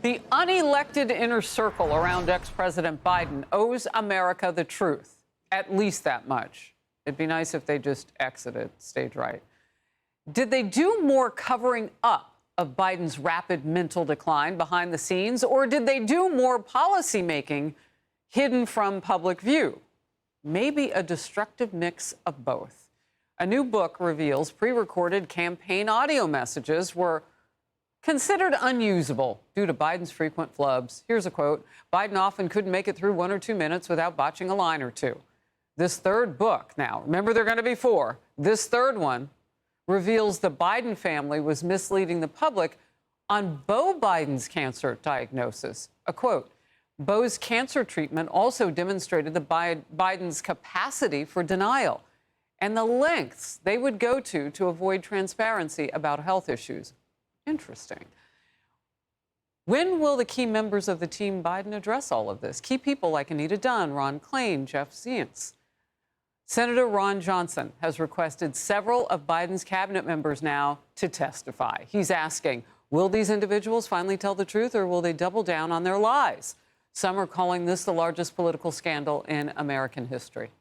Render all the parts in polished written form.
The unelected inner circle around ex-President Biden owes America the truth, at least that much. It'd be nice if they just exited stage right. Did they do more covering up of Biden's rapid mental decline behind the scenes, or did they do more policymaking hidden from public view? Maybe a destructive mix of both. A new book reveals pre-recorded campaign audio messages were considered unusable due to Biden's frequent flubs. Here's a quote. Biden often couldn't make it through 1 or 2 minutes without botching a line or two. This third book, now, remember there are going to be 4. This third one reveals the Biden family was misleading the public on Beau Biden's cancer diagnosis. A quote, Beau's cancer treatment also demonstrated the Biden's capacity for denial and the lengths they would go to avoid transparency about health issues. Interesting. When will the key members of the Team Biden address all of this? Key people like Anita Dunn, Ron Klain, Jeff Zients. Senator Ron Johnson has requested several of Biden's cabinet members now to testify. He's asking, will these individuals finally tell the truth, or will they double down on their lies? Some are calling this the largest political scandal in American history.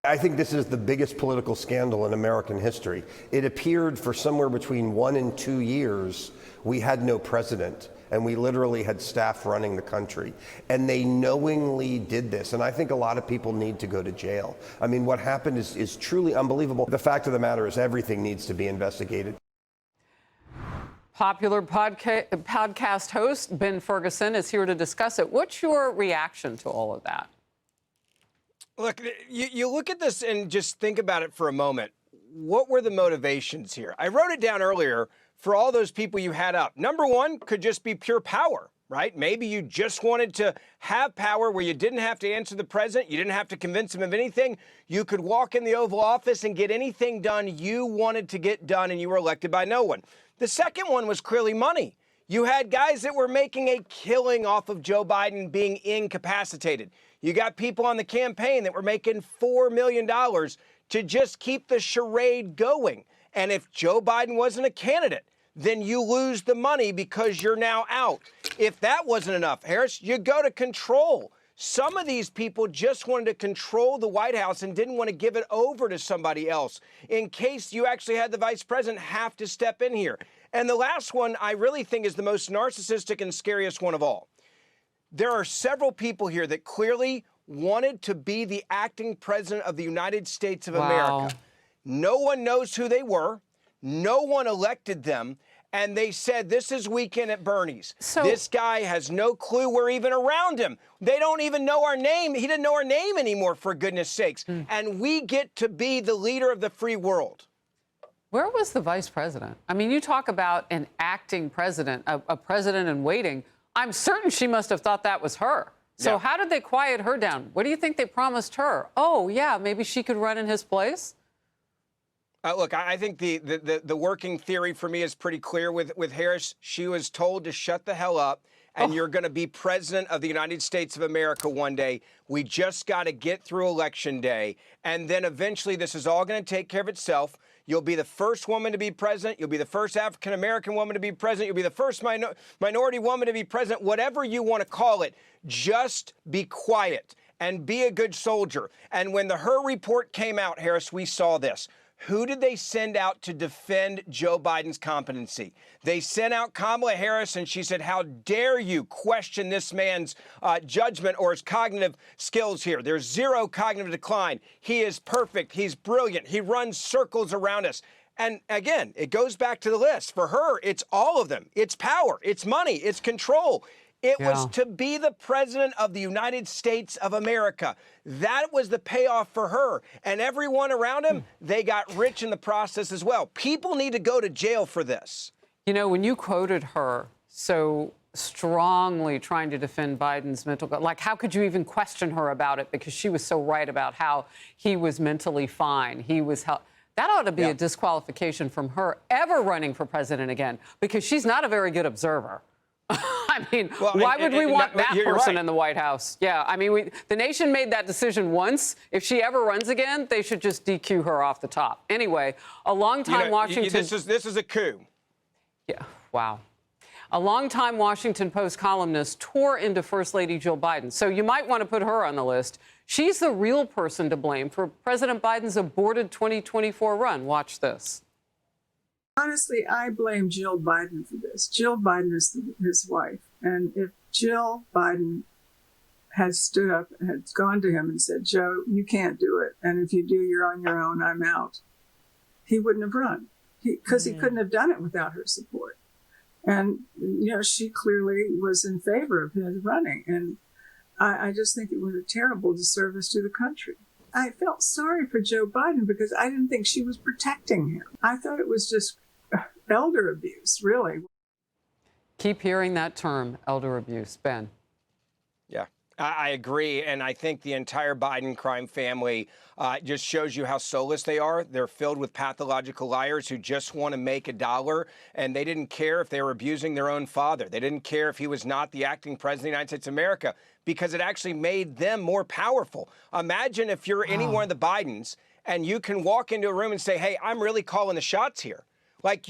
I think this is the biggest political scandal in American history. It appeared for somewhere between 1 and 2 years, we had no president, and we literally had staff running the country. And they knowingly did this. And I think a lot of people need to go to jail. I mean, what happened is truly unbelievable. The fact of the matter is everything needs to be investigated. Popular podcast host Ben Ferguson is here to discuss it. What's your reaction to all of that? Look, you look at this and just think about it for a moment. What were the motivations here? I wrote it down earlier for all those people you had up. Number one could just be pure power, right? Maybe you just wanted to have power where you didn't have to answer the president. You didn't have to convince him of anything. You could walk in the Oval Office and get anything done you wanted to get done, and you were elected by no one. The second one was clearly money. You had guys that were making a killing off of Joe Biden being incapacitated. You got people on the campaign that were making $4 million to just keep the charade going. And if Joe Biden wasn't a candidate, then you lose the money because you're now out. If that wasn't enough, Harris, you go to control. Some of these people just wanted to control the White House and didn't want to give it over to somebody else in case you actually had the vice president have to step in here. And the last one I really think is the most narcissistic and scariest one of all. There are several people here that clearly wanted to be the acting president of the United States of America. No one knows who they were. No one elected them. And they said, this is Weekend at Bernie's. So, this guy has no clue we're even around him. They don't even know our name. He didn't know our name anymore, for goodness sakes. And we get to be the leader of the free world. Where was the vice president? I mean, you talk about an acting president, a president in waiting. I'm certain she must have thought that was her. So how did they quiet her down? What do you think they promised her? Oh, yeah, maybe she could run in his place? Look, I think the working theory for me is pretty clear with Harris. She was told to shut the hell up, and you're going to be president of the United States of America one day. We just got to get through Election Day, and then eventually this is all going to take care of itself. You'll be the first woman to be president. You'll be the first African-American woman to be president. You'll be the first minority woman to be president. Whatever you want to call it, just be quiet and be a good soldier. And when the Her report came out, Harris, we saw this. Who did they send out to defend Joe Biden's competency? They sent out Kamala Harris, and she said, how dare you question this man's judgment or his cognitive skills here? There's zero cognitive decline. He is perfect. He's brilliant. He runs circles around us. And again, it goes back to the list. For her, it's all of them. It's power. It's money. It's control. It was to be the president of the United States of America. That was the payoff for her. And everyone around him, they got rich in the process as well. People need to go to jail for this. You know, when you quoted her so strongly trying to defend Biden's mental, like, how could you even question her about it? Because she was so right about how he was mentally fine. He was that ought to be a disqualification from her ever running for president again, because she's not a very good observer. I mean, why would we want that person in the White House? Yeah, I mean, the nation made that decision once. If she ever runs again, they should just DQ her off the top. Anyway, a long time Washington... This is a coup. Yeah, wow. A longtime Washington Post columnist tore into First Lady Jill Biden, so you might want to put her on the list. She's the real person to blame for President Biden's aborted 2024 run. Watch this. Honestly, I blame Jill Biden for this. Jill Biden is his wife. And if Jill Biden had stood up and had gone to him and said, Joe, you can't do it. And if you do, you're on your own. I'm out. He wouldn't have run because he couldn't have done it without her support. And, she clearly was in favor of his running. And I just think it was a terrible disservice to the country. I felt sorry for Joe Biden because I didn't think she was protecting him. I thought it was just elder abuse, really. Keep hearing that term, elder abuse. Ben. Yeah, I agree. And I think the entire Biden crime family just shows you how soulless they are. They're filled with pathological liars who just want to make a dollar. And they didn't care if they were abusing their own father. They didn't care if he was not the acting president of the United States of America, because it actually made them more powerful. Imagine if you're any one of the Bidens and you can walk into a room and say, hey, I'm really calling the shots here. Like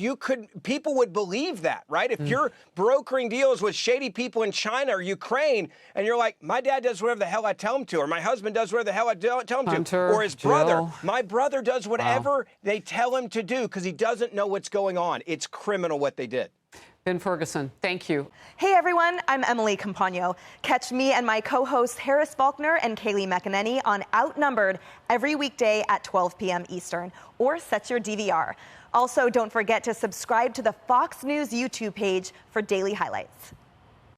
people would believe that, right? If you're brokering deals with shady people in China or Ukraine, and you're like, my dad does whatever the hell I tell him to, or my husband does whatever the hell I tell him Hunter, to, or his Jill. brother, my brother does whatever they tell him to do because he doesn't know what's going on. It's criminal what they did. Ben Ferguson, thank you. Hey everyone, I'm Emily Campagno. Catch me and my co-hosts Harris Faulkner and Kaylee McEnany on Outnumbered every weekday at 12 p.m. Eastern, or set your DVR. Also, don't forget to subscribe to the Fox News YouTube page for daily highlights.